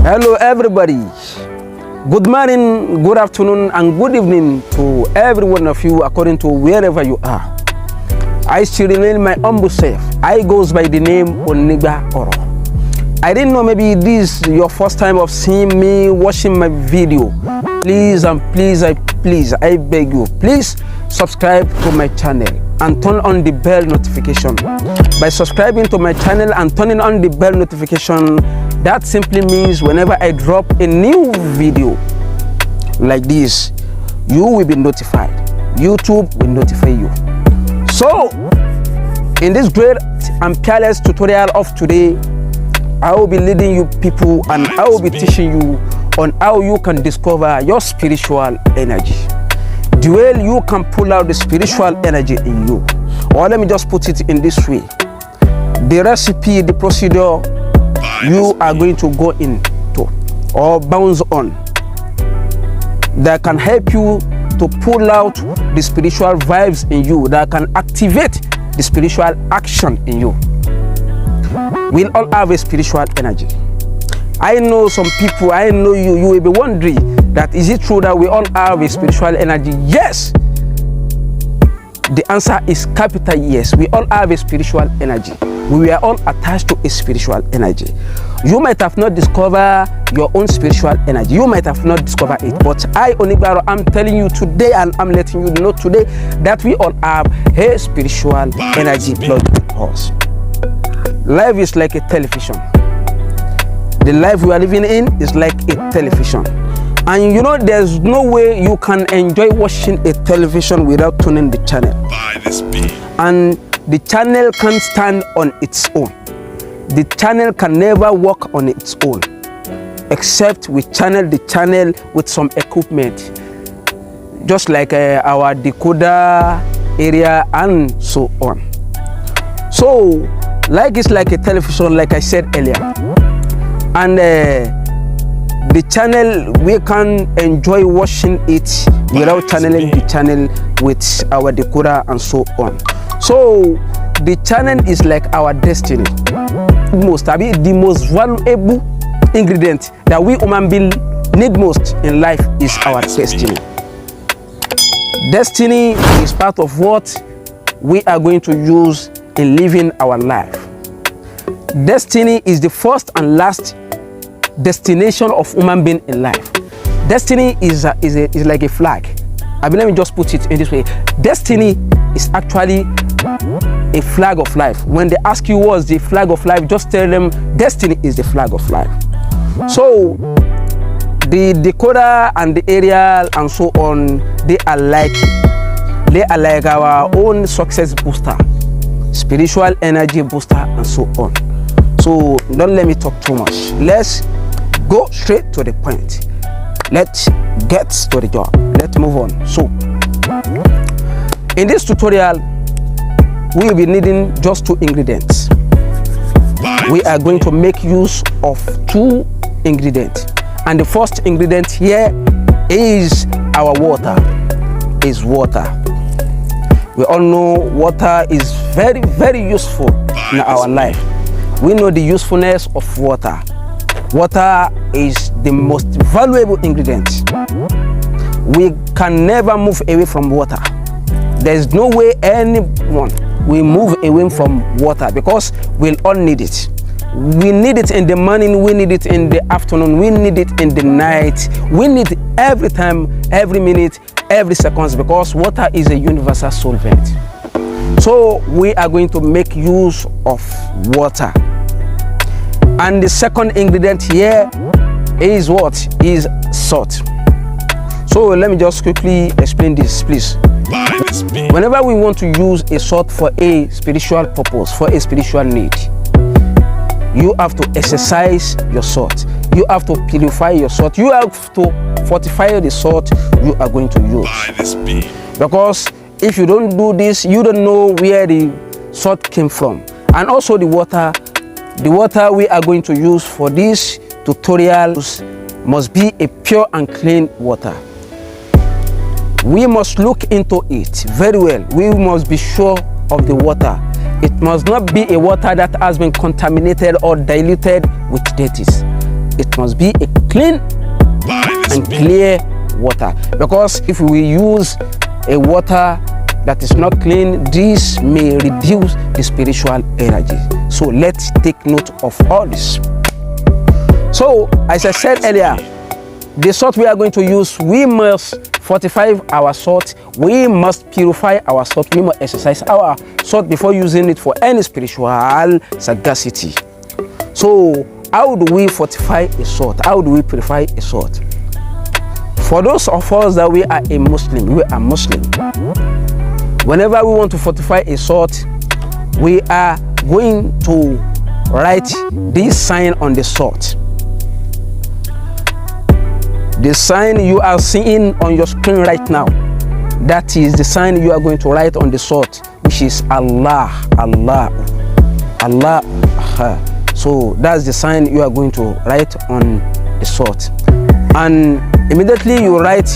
Hello everybody, good morning, good afternoon and good evening to every one of you according to wherever you are. I still remain my humble self. I goes by the name Onigba Oro. I didn't know maybe this is your first time of seeing me watching my video. Please and please, I beg you, please subscribe to my channel and turn on the bell notification. By subscribing to my channel and turning on the bell notification, that simply means whenever I drop a new video like this, you will be notified. YouTube will notify you. So, in this great and peerless tutorial of today, I will be leading you people and I will be teaching you on how you can discover your spiritual energy. The way you can pull out the spiritual energy in you. Or let me just put it in this way. The recipe, the procedure you are going to go into or bounce on that can help you to pull out the spiritual vibes in you, that can activate the spiritual action in you. We'll all have a spiritual energy. I know some people, I know you will be wondering that is it true that we all have a spiritual energy? Yes. The answer is capital yes. We all have a spiritual energy. We are all attached to a spiritual energy. You might have not discovered your own spiritual energy. You might have not discovered it. But I, Onibaro, I'm telling you today and I'm letting you know today that we all have a spiritual energy plugged with us. Life is like a television. The life we are living in is like a television. And you know, there's no way you can enjoy watching a television without tuning the channel. And the channel can't stand on its own. The channel can never work on its own, except we channel the channel with some equipment, just like our decoder area and so on. So, like it's like a television, like I said earlier. And the channel, we can enjoy watching it without channeling the channel with our decoder and so on. So the channel is like our destiny. The most valuable ingredient that we human beings need most in life is our destiny. Destiny is part of what we are going to use in living our life. Destiny is the first and last destination of human being in life. Destiny is like a flag. I mean, let me just put it in this way. Destiny is actually a flag of life. When they ask you what's the flag of life, just tell them destiny is the flag of life. So the decoder and the aerial and so on, they are like our own success booster, spiritual energy booster and so on. So don't let me talk too much. Let's go straight to the point. Let's get to the job. Let's move on. So in this tutorial, we will be needing just 2 ingredients. We are going to make use of 2 ingredients. And the first ingredient here is our water. Water. We all know water is very, very useful in our life. We know the usefulness of water. Water is the most valuable ingredient. We can never move away from water. There's no way anyone will move away from water because we'll all need it. We need it in the morning, we need it in the afternoon, we need it in the night. We need it every time, every minute, every second, because water is a universal solvent. So we are going to make use of water. And the second ingredient here is what? Is salt. So let me just quickly explain this, please. Whenever we want to use a salt for a spiritual purpose, for a spiritual need, you have to exercise your salt. You have to purify your salt. You have to fortify the salt you are going to use. Because if you don't do this, you don't know where the salt came from. And also the water we are going to use for this tutorial must be a pure and clean water. We must look into it very well. We must be sure of the water. It must not be a water that has been contaminated or diluted with dirties. it must be a clean and clear water, because if we use a water that is not clean, this may reduce the spiritual energy. So let's take note of all this. So as I said earlier, the salt we are going to use, we must fortify our salt, we must purify our salt, we must exercise our salt before using it for any spiritual sagacity. So how do we fortify a salt? How do we purify a salt? For those of us that we are a Muslim, we are Muslim. Whenever we want to fortify a salt, we are going to write this sign on the salt. The sign you are seeing on your screen right now, that is the sign you are going to write on the salt, which is Allah, Allah, Allah. So that's the sign you are going to write on the salt. And immediately you write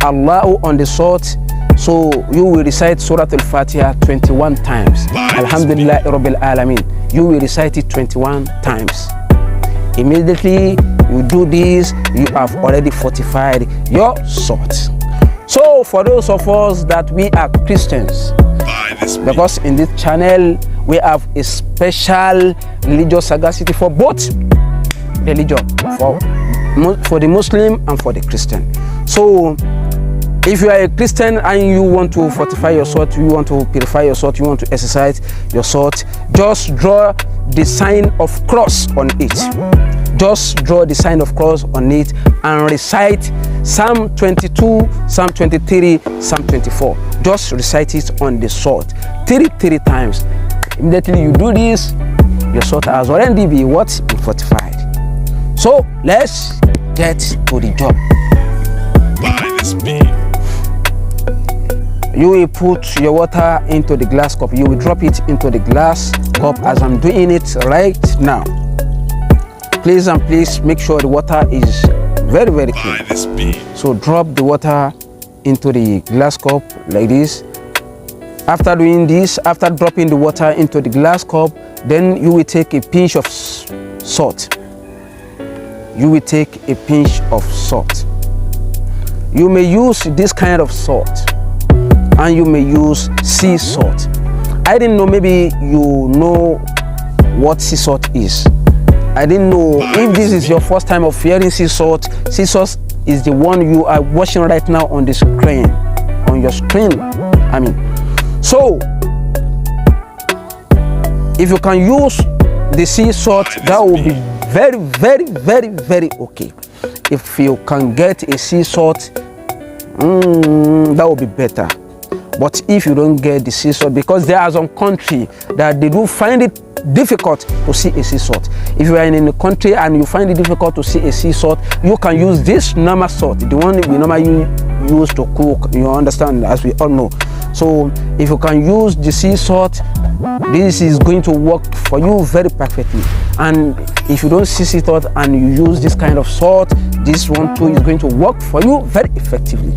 Allah on the salt, so you will recite Surah Al-Fatiha 21 times. Alhamdulillah Rabbil Alameen. You will recite it 21 times. Immediately you do this, you have already fortified your salt. So for those of us that we are Christians, because in this channel we have a special religious sagacity for both religion, for the Muslim and for the Christian. So if you are a Christian and you want to fortify your salt, you want to purify your salt, you want to exercise your salt, just draw the sign of cross on it. Just draw the sign of cross on it and recite Psalm 22, Psalm 23, Psalm 24. Just recite it on the salt 33 times. Immediately you do this, your salt has already been fortified. So let's get to the job. You will put your water into the glass cup. You will drop it into the glass cup as I'm doing it right now. Please and please make sure the water is very, very clean. So drop the water into the glass cup like this. After doing this, after dropping the water into the glass cup, then you will take a pinch of salt. You will take a pinch of salt. You may use this kind of salt, and you may use sea salt. I didn't know, maybe you know what sea salt is. I didn't know if this is your first time of hearing sea salt. Sea salt is the one you are watching right now on the screen, on your screen. So if you can use the sea salt, that will be very, very, very, very okay. If you can get a sea salt, that will be better. But if you don't get the sea salt, because there are some country that they do find it difficult to see a sea salt. If you are in a country and you find it difficult to see a sea salt, you can use this normal salt, the one we normally use to cook, you understand, as we all know. So if you can use the sea salt, this is going to work for you very perfectly. And if you don't see sea salt and you use this kind of salt, this one too is going to work for you very effectively.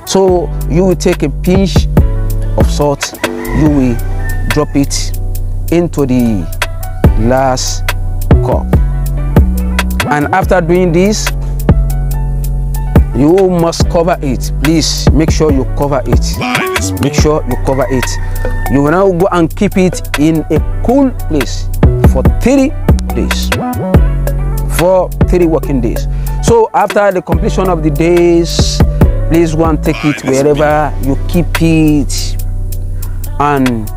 So you will take a pinch of salt, you will drop it into the glass cup, and after doing this, you must cover it. Please make sure you cover it. Make sure you cover it. You will now go and keep it in a cool place for 3 days, for 3 working days. So after the completion of the days, please go and take it wherever you keep it, and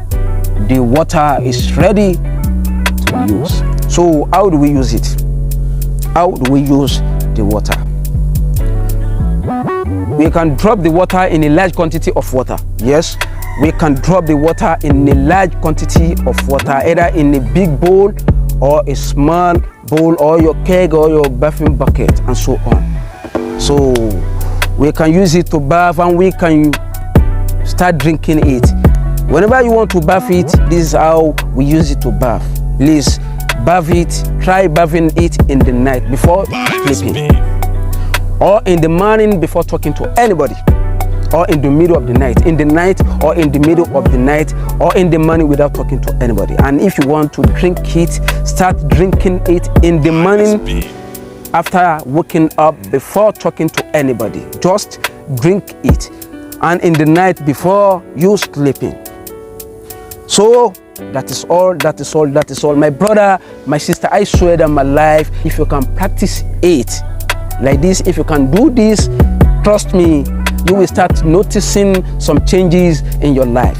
the water is ready to use. So how do we use it? How do we use the water? We can drop the water in a large quantity of water. Yes, we can drop the water in a large quantity of water, either in a big bowl or a small bowl, or your keg or your bathing bucket, and so on. So we can use it to bath, and we can start drinking it. Whenever you want to bath it, this is how we use it to bath. Please bath it, try bathing it in the night before sleeping, or in the morning before talking to anybody. or in the middle of the night, or in the middle of the night, or in the morning without talking to anybody. And if you want to drink it, start drinking it in the morning after waking up, before talking to anybody. Just drink it, and in the night before you sleeping. So that is all, my brother, my sister. I swear that my life, if you can practice it like this, if you can do this, trust me, you will start noticing some changes in your life.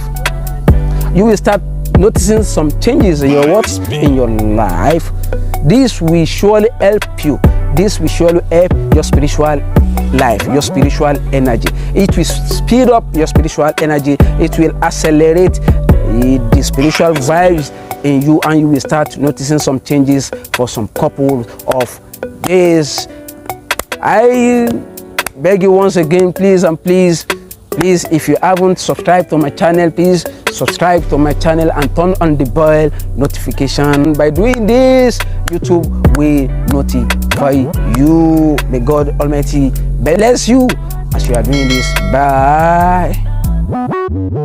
You will start noticing some changes in your what? In your life. This will surely help you. This will surely help your spiritual life, your spiritual energy. It will speed up your spiritual energy. It will accelerate the spiritual vibes in you, and you will start noticing some changes for some couple of days. I beg you once again, please, if you haven't subscribed to my channel, please subscribe to my channel and turn on the bell notification. By doing this, YouTube will notify you. May God Almighty bless you as you are doing this. Bye. Bye.